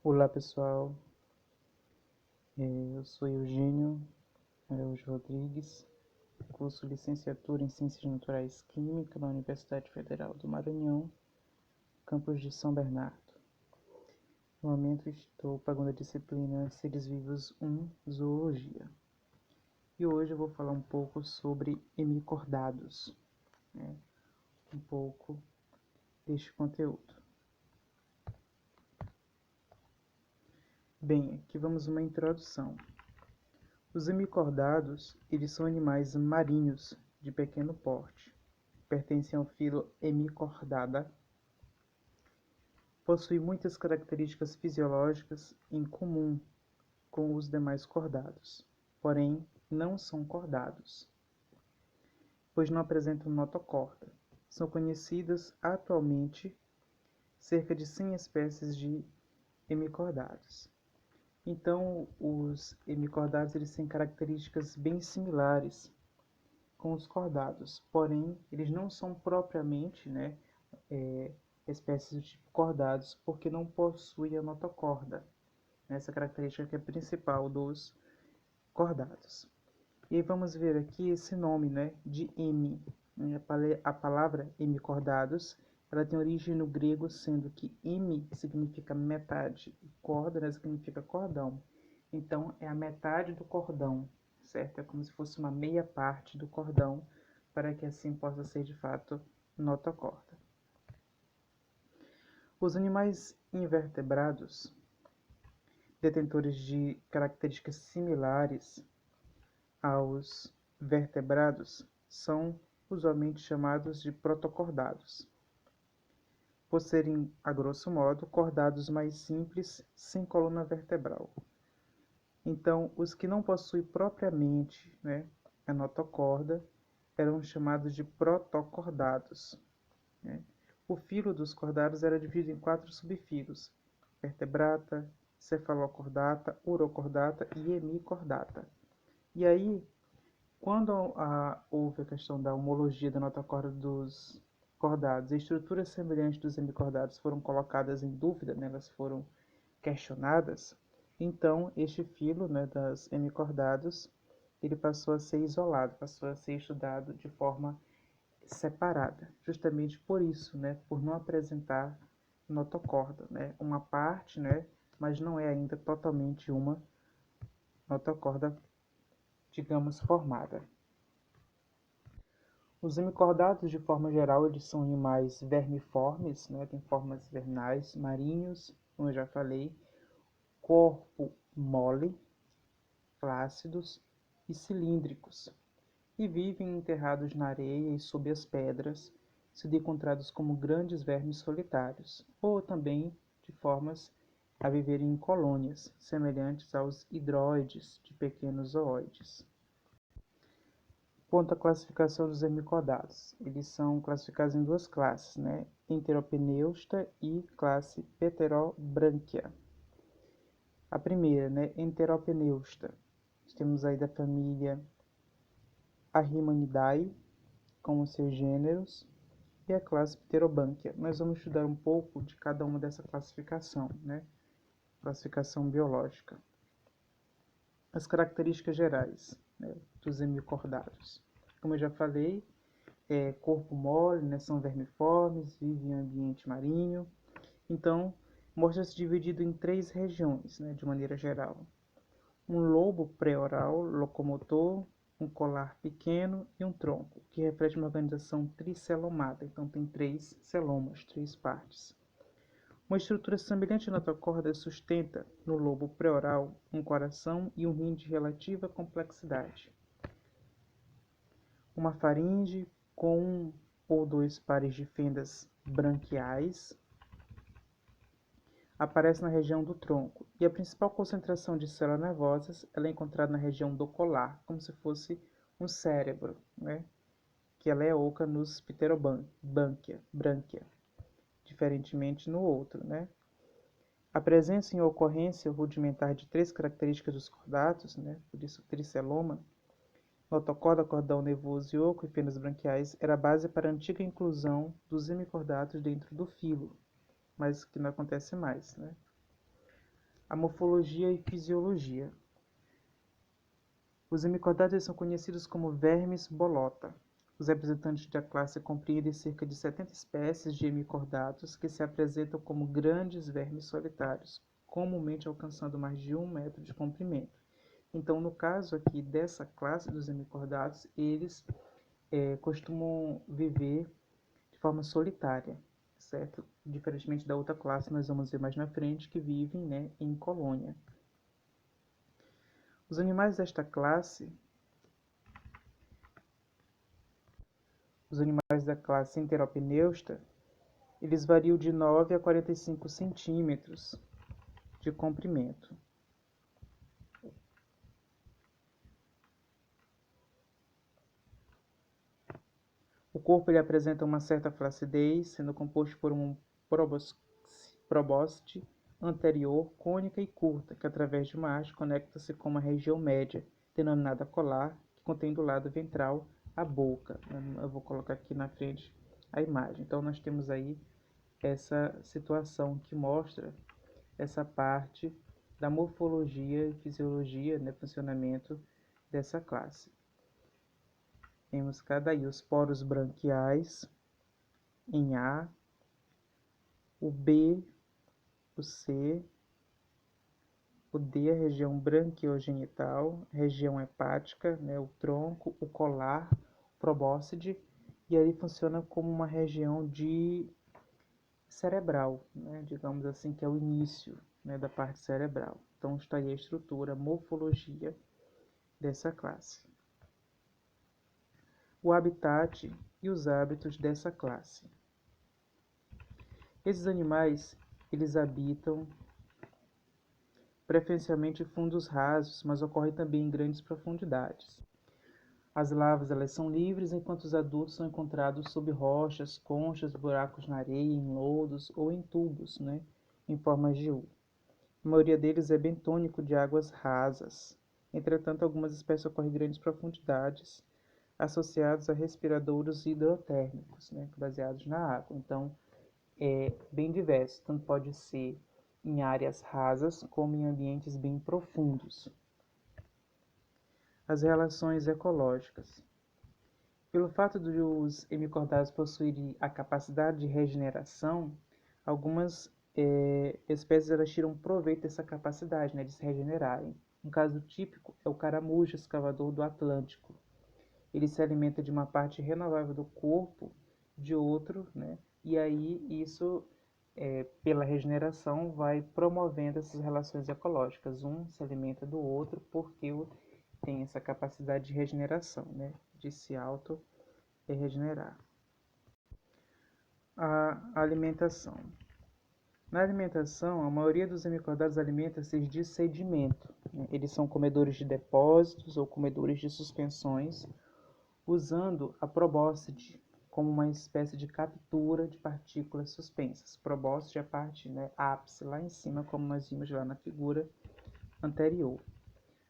Olá pessoal, eu sou Eugênio Araújo Rodrigues, curso Licenciatura em Ciências Naturais Química na Universidade Federal do Maranhão, campus de São Bernardo. No momento estou pagando a disciplina Seres Vivos 1, Zoologia. E hoje eu vou falar um pouco sobre hemicordados, um pouco deste conteúdo. Bem, aqui vamos uma introdução. Os hemicordados, eles são animais marinhos de pequeno porte. Pertencem ao filo Hemicordata. Possui muitas características fisiológicas em comum com os demais cordados, porém não são cordados, pois não apresentam notocorda. São conhecidas atualmente cerca de 100 espécies de hemicordados. Então, os hemicordados eles têm características bem similares com os cordados, porém eles não são propriamente, espécies do tipo cordados, porque não possuem a notocorda, essa característica que é principal dos cordados. E aí vamos ver aqui esse nome, de hemi. A palavra hemicordados, ela tem origem no grego, sendo que hemi significa metade e corda, significa cordão. Então é a metade do cordão, certo? É como se fosse uma meia parte do cordão, para que assim possa ser de fato notocorda. Os animais invertebrados, detentores de características similares aos vertebrados, são usualmente chamados de protocordados, por serem, a grosso modo, cordados mais simples, sem coluna vertebral. Então, os que não possuem propriamente, a notocorda eram chamados de protocordados. O filo dos cordados era dividido em 4 subfilos: vertebrata, cefalocordata, urocordata e hemicordata. E aí, quando houve a questão da homologia da notocorda dos cordados, e estruturas semelhantes dos hemicordados foram colocadas em dúvida, elas foram questionadas, então este filo, das hemicordados, ele passou a ser isolado, passou a ser estudado de forma separada, justamente por isso, por não apresentar notocorda, uma parte, mas não é ainda totalmente uma notocorda, digamos, formada. Os hemicordados, de forma geral, eles são animais vermiformes, têm formas vernais, marinhos, como eu já falei, corpo mole, flácidos e cilíndricos, e vivem enterrados na areia e sob as pedras, sendo encontrados como grandes vermes solitários, ou também de formas a viverem em colônias, semelhantes aos hidroides de pequenos zooides. Quanto à classificação dos hemicordados, eles são classificados em 2 classes, Enteropneusta e classe Pterobranchia. A primeira, Enteropneusta. Temos aí da família Arrimanidae, com os seus gêneros, e a classe Pterobranchia. Nós vamos estudar um pouco de cada uma dessa classificação, classificação biológica. As características gerais, dos hemicordados. Como eu já falei, corpo mole, são vermiformes, vivem em ambiente marinho. Então, mostra-se dividido em 3 regiões, de maneira geral. Um lobo pré-oral locomotor, um colar pequeno e um tronco, que reflete uma organização tricelomada. Então, tem 3 celomas, 3 partes. Uma estrutura semelhante à notocorda sustenta, no lobo pré-oral, um coração e um rim de relativa complexidade. Uma faringe com 1 ou 2 pares de fendas branquiais aparece na região do tronco, e a principal concentração de células nervosas ela é encontrada na região do colar, como se fosse um cérebro, que ela é oca nos Pterobranchia, diferentemente no outro. A presença e ocorrência rudimentar de 3 características dos cordados, por isso triceloma, notocorda, cordão nervoso e oco e fendas branquiais, era a base para a antiga inclusão dos hemicordados dentro do filo, mas que não acontece mais. A morfologia e fisiologia. Os hemicordados são conhecidos como vermes bolota. Os representantes da classe compreendem cerca de 70 espécies de hemicordados que se apresentam como grandes vermes solitários, comumente alcançando mais de 1 metro de comprimento. Então, no caso aqui dessa classe dos hemicordados, eles costumam viver de forma solitária, certo? Diferentemente da outra classe, nós vamos ver mais na frente, que vivem, né, em colônia. Os animais desta classe, os animais da classe Enteropneusta, eles variam de 9 a 45 centímetros de comprimento. O corpo ele apresenta uma certa flacidez, sendo composto por um probóscide anterior, cônica e curta, que através de uma haste conecta-se com uma região média, denominada colar, que contém do lado ventral a boca. Eu vou colocar aqui na frente a imagem. Então, nós temos aí essa situação que mostra essa parte da morfologia e fisiologia, né, funcionamento dessa classe. Temos daí os poros branquiais em A, o B, o C, o D, a região branquiogenital, região hepática, né, o tronco, o colar, o probóscide, e aí funciona como uma região de cerebral, né, digamos assim, que é o início, né, da parte cerebral. Então está aí a estrutura, a morfologia dessa classe. O habitat e os hábitos dessa classe. Esses animais, eles habitam preferencialmente em fundos rasos, mas ocorrem também em grandes profundidades. As larvas elas são livres, enquanto os adultos são encontrados sob rochas, conchas, buracos na areia, em lodos ou em tubos, né, em formas de U. A maioria deles é bentônico de águas rasas. Entretanto, algumas espécies ocorrem em grandes profundidades, associados a respiradouros hidrotérmicos, né, baseados na água. Então, é bem diverso, tanto pode ser em áreas rasas como em ambientes bem profundos. As relações ecológicas. Pelo fato dos hemicordados possuírem a capacidade de regeneração, algumas espécies elas tiram proveito dessa capacidade, né, de se regenerarem. Um caso típico é o caramujo escavador do Atlântico. Ele se alimenta de uma parte renovável do corpo de outro, né? E aí isso, pela regeneração, vai promovendo essas relações ecológicas. Um se alimenta do outro porque tem essa capacidade de regeneração, né? De se auto-regenerar. A alimentação. Na alimentação, a maioria dos hemicordados alimenta-se de sedimento, né? Eles são comedores de depósitos ou comedores de suspensões, usando a probóscide como uma espécie de captura de partículas suspensas. Probóscide é a parte, né, ápice lá em cima, como nós vimos lá na figura anterior.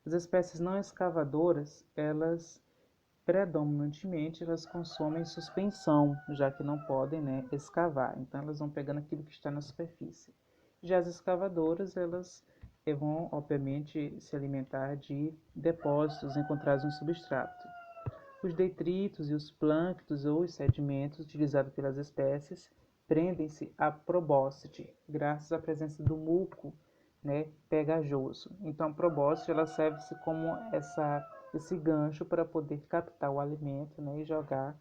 As espécies não escavadoras, elas predominantemente elas consomem suspensão, já que não podem, né, escavar. Então elas vão pegando aquilo que está na superfície. Já as escavadoras, elas vão, obviamente, se alimentar de depósitos encontrados no substrato. Os detritos e os plânctons ou os sedimentos utilizados pelas espécies prendem-se à probóscide, graças à presença do muco, né, pegajoso. Então, a probóscide ela serve-se como esse gancho para poder captar o alimento, né, e jogar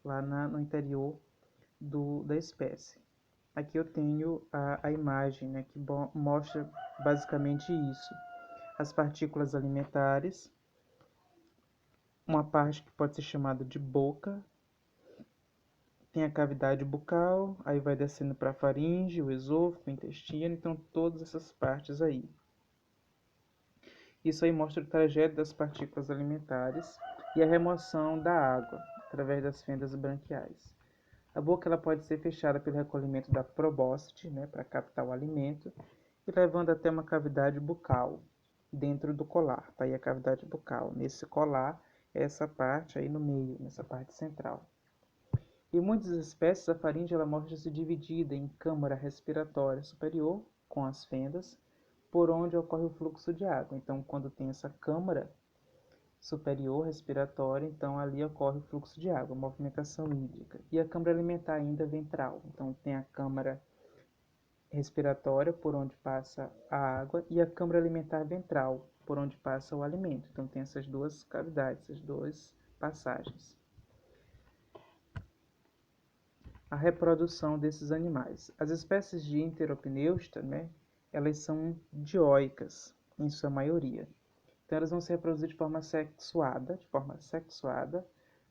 lá no interior da espécie. Aqui eu tenho a imagem, né, que mostra basicamente isso. As partículas alimentares, uma parte que pode ser chamada de boca, tem a cavidade bucal, aí vai descendo para a faringe, o esôfago, o intestino, então todas essas partes aí. Isso aí mostra o trajeto das partículas alimentares e a remoção da água através das fendas branquiais. A boca ela pode ser fechada pelo recolhimento da probóscide, né, para captar o alimento, e levando até uma cavidade bucal dentro do colar. Tá aí a cavidade bucal. Nesse colar, essa parte aí no meio, nessa parte central. Em muitas espécies, a faringe ela mostra-se dividida em câmara respiratória superior, com as fendas, por onde ocorre o fluxo de água. Então, quando tem essa câmara superior respiratória, então ali ocorre o fluxo de água, movimentação hídrica. E a câmara alimentar ainda ventral. Então, tem a câmara respiratória, por onde passa a água, e a câmara alimentar ventral, por onde passa o alimento. Então, tem essas duas cavidades, essas duas passagens. A reprodução desses animais. As espécies de Enteropneusta, né, elas são dioicas, em sua maioria. Então, elas vão se reproduzir de forma sexuada,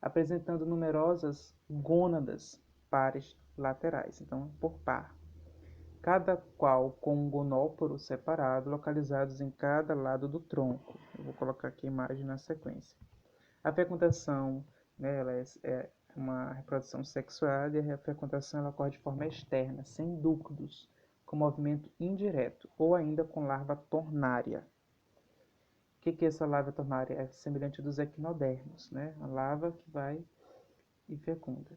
apresentando numerosas gônadas pares laterais, então, por par. Cada qual com um gonóporo separado, localizados em cada lado do tronco. Eu vou colocar aqui a imagem na sequência. A fecundação, né, ela é uma reprodução sexuada, e a fecundação ela ocorre de forma externa, sem ductos, com movimento indireto, ou ainda com larva tornária. O que é essa larva tornária? É semelhante dos equinodermos, né? A larva que vai e fecunda.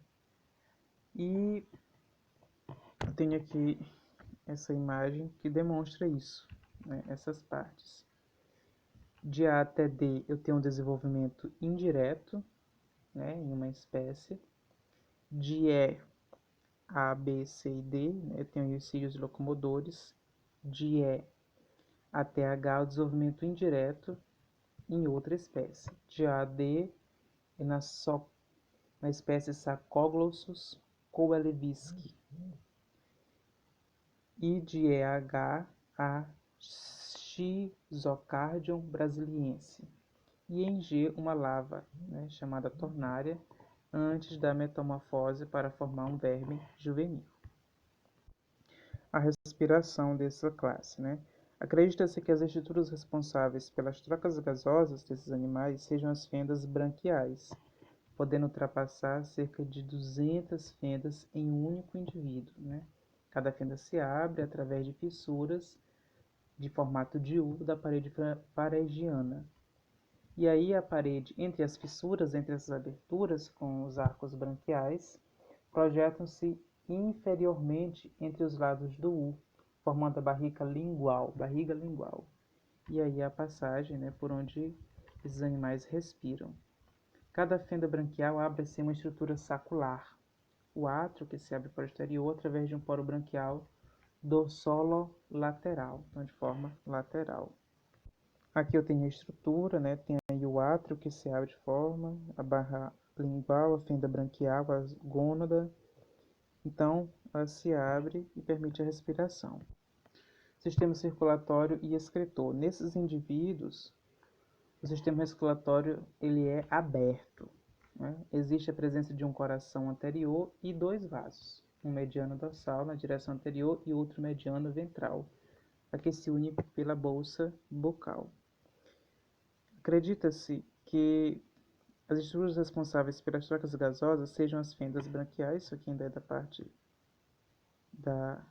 E eu tenho aqui essa imagem que demonstra isso, né? Essas partes. De A até D eu tenho um desenvolvimento indireto, né, em uma espécie. De E a B, C e D, né, eu tenho os cílios locomotores. De E até H, o desenvolvimento indireto em outra espécie. De A a D é na espécie Sacoglossus coelevski. E de E a H a Schizocardium brasiliense. E em G uma larva, né, chamada tornária, antes da metamorfose para formar um verme juvenil. A respiração dessa classe, né? Acredita-se que as estruturas responsáveis pelas trocas gasosas desses animais sejam as fendas branquiais, podendo ultrapassar cerca de 200 fendas em um único indivíduo, né? Cada fenda se abre através de fissuras de formato de U da parede faringiana. E aí a parede, entre as fissuras, entre essas aberturas, com os arcos branquiais, projetam-se inferiormente entre os lados do U, formando a barriga lingual. E aí a passagem, né, por onde esses animais respiram. Cada fenda branquial abre assim uma estrutura sacular. O átrio, que se abre para o exterior através de um poro branquial dorsolo-lateral, então de forma lateral. Aqui eu tenho a estrutura, né? Tem aí o átrio que se abre de forma, a barra lingual, a fenda branquial, a gônada. Então, ela se abre e permite a respiração. Sistema circulatório e excretor. Nesses indivíduos, o sistema circulatório ele é aberto, né? Existe a presença de um coração anterior e dois vasos, um mediano dorsal na direção anterior e outro mediano ventral, a que se une pela bolsa bucal. Acredita-se que as estruturas responsáveis pelas trocas gasosas sejam as fendas branquiais, isso aqui ainda é da parte da...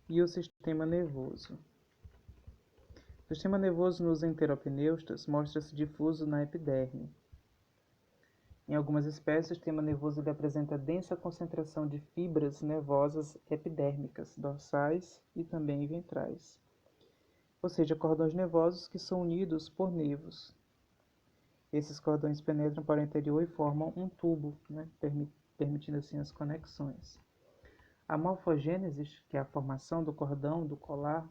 E o sistema nervoso. O sistema nervoso nos enteropneustas mostra-se difuso na epiderme. Em algumas espécies, o sistema nervoso ele apresenta densa concentração de fibras nervosas epidérmicas, dorsais e também ventrais. Ou seja, cordões nervosos que são unidos por nervos. Esses cordões penetram para o interior e formam um tubo, né, permitindo assim as conexões. A morfogênese, que é a formação do cordão, do colar,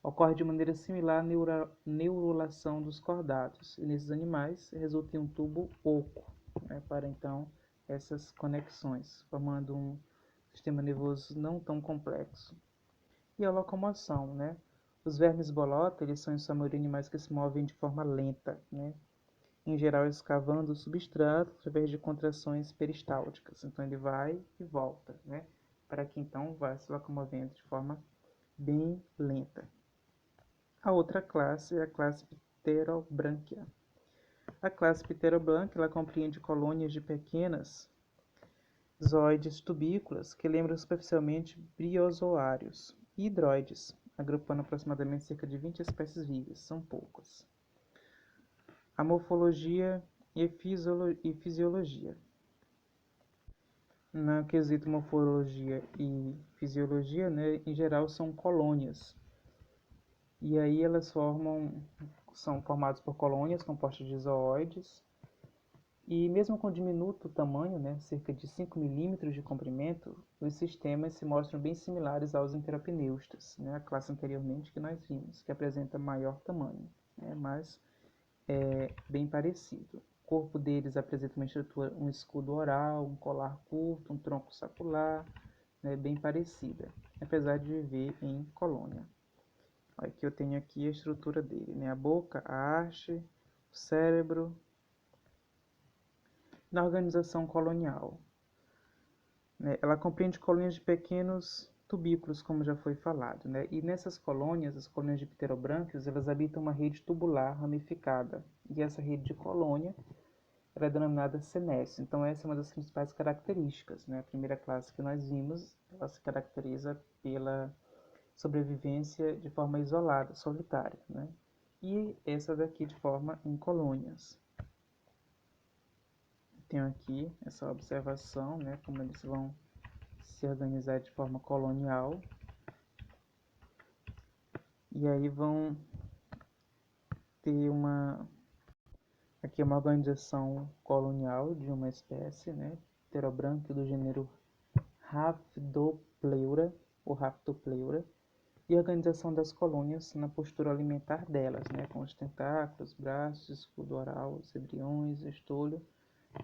ocorre de maneira similar à neurulação dos cordados, e nesses animais resulta em um tubo oco, né, para então essas conexões, formando um sistema nervoso não tão complexo. E a locomoção, né? Os vermes bolota, eles são em sua maioria animais que se movem de forma lenta, né? Em geral escavando o substrato através de contrações peristálticas. Então ele vai e volta, né? Para que então vá se locomovendo de forma bem lenta. A outra classe é a classe Pterobranchia. A classe Pterobranchia ela compreende colônias de pequenas zooides tubículas que lembram superficialmente briozoários e hidroides, agrupando aproximadamente cerca de 20 espécies vivas, são poucas. A morfologia e fisiologia. na quesito morfologia e fisiologia, né, em geral são colônias. E aí elas são formadas por colônias compostas de zooides. E mesmo com diminuto tamanho, né, cerca de 5 milímetros de comprimento, os sistemas se mostram bem similares aos enteropneustas, né, a classe anteriormente que nós vimos, que apresenta maior tamanho, né, mas é bem parecido. O corpo deles apresenta uma estrutura, um escudo oral, um colar curto, um tronco sacular, né, bem parecida, apesar de viver em colônia. Aqui eu tenho aqui a estrutura dele, né, a boca, a haste, o cérebro. Na organização colonial, né, ela compreende colônias de pequenos tubículos, como já foi falado, né, e nessas colônias, as colônias de pterobrânquios, elas habitam uma rede tubular ramificada, e essa rede de colônia ela é denominada senécio. Então essa é uma das principais características, né, a primeira classe que nós vimos, ela se caracteriza pela sobrevivência de forma isolada, solitária, né, e essa daqui de forma em colônias. Tenho aqui essa observação, né, como eles vão se organizar de forma colonial. E aí vão ter aqui uma organização colonial de uma espécie, né, pterobrânquio do gênero Rhabdopleura ou Rhabdopleura, e a organização das colônias na postura alimentar delas, né, com os tentáculos, braços, escudo oral, os embriões, estolho,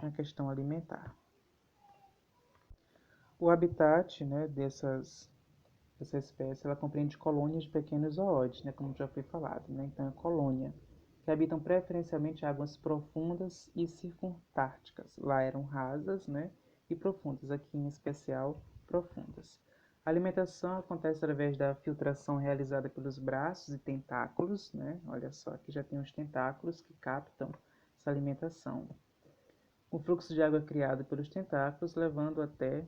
na questão alimentar. O habitat, né, dessa espécie, ela compreende colônias de pequenos zooides, né, como já foi falado, né, então é colônia, que habitam preferencialmente águas profundas e circuntárticas. Lá eram rasas, né, e profundas, aqui em especial profundas. A alimentação acontece através da filtração realizada pelos braços e tentáculos, né, olha só, aqui já tem os tentáculos que captam essa alimentação. O fluxo de água é criado pelos tentáculos, levando até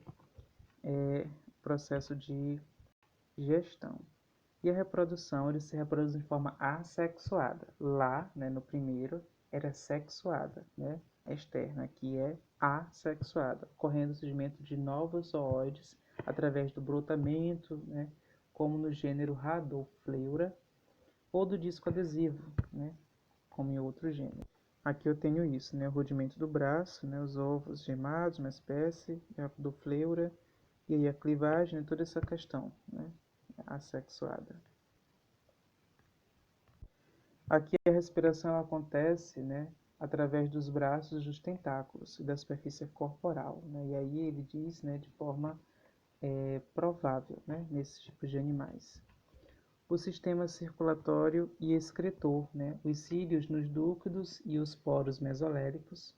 o processo de gestão. E a reprodução, eles se reproduzem de forma assexuada. Lá, né, no primeiro, era sexuada, né, externa, aqui é assexuada, ocorrendo o surgimento de novos zooides através do brotamento, né, como no gênero Rhabdopleura, ou do disco adesivo, né, como em outro gênero. Aqui eu tenho isso, né, o rudimento do braço, né, os ovos gemados, uma espécie, Rhabdopleura, e aí a clivagem, né, toda essa questão, né, assexuada. Aqui a respiração acontece, né, através dos braços dos tentáculos e da superfície corporal, né, e aí ele diz, né, de forma provável, né, nesses tipos de animais. O sistema circulatório e excretor, né, os cílios nos dúctios e os poros mesocélicos,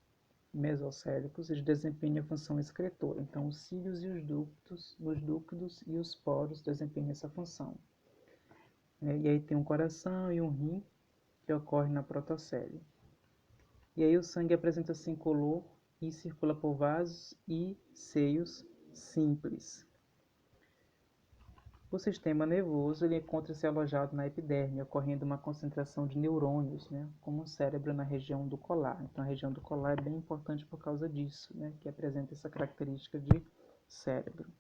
eles desempenham a função excretora. Então, os cílios e os dúctios e os poros desempenham essa função. E aí tem um coração e um rim que ocorre na protocele. E aí o sangue apresenta-se incolor e circula por vasos e seios simples. O sistema nervoso ele encontra-se alojado na epiderme, ocorrendo uma concentração de neurônios, né, como o cérebro na região do colar. Então a região do colar é bem importante por causa disso, né, que apresenta essa característica de cérebro.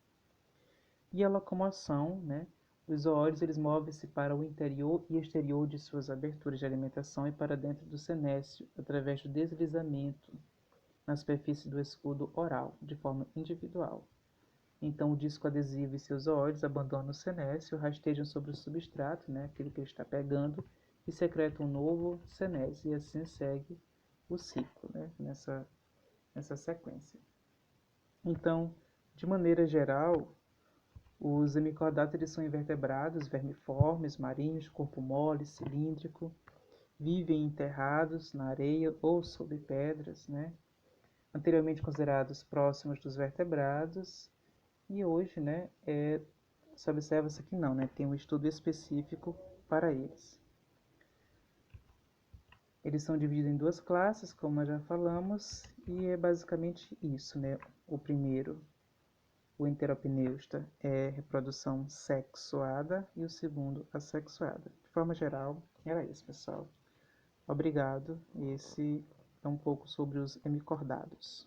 E a locomoção, né, os zoóides eles movem-se para o interior e exterior de suas aberturas de alimentação e para dentro do senécio, através do deslizamento na superfície do escudo oral, de forma individual. Então, o disco adesivo e seus zoóides abandonam o senécio, rastejam sobre o substrato, né, aquilo que ele está pegando, e secretam um novo senécio, e assim segue o ciclo, né, nessa sequência. Então, de maneira geral, os hemicordatas são invertebrados, vermiformes, marinhos, corpo mole, cilíndrico, vivem enterrados na areia ou sob pedras, né, anteriormente considerados próximos dos vertebrados, e hoje, né, se observa-se que não, né, tem um estudo específico para eles. Eles são divididos em duas classes, como nós já falamos, e é basicamente isso, né? O primeiro, o enteropneusta, é reprodução sexuada, e o segundo, assexuada. De forma geral, era isso, pessoal. Obrigado. Esse é um pouco sobre os hemicordados.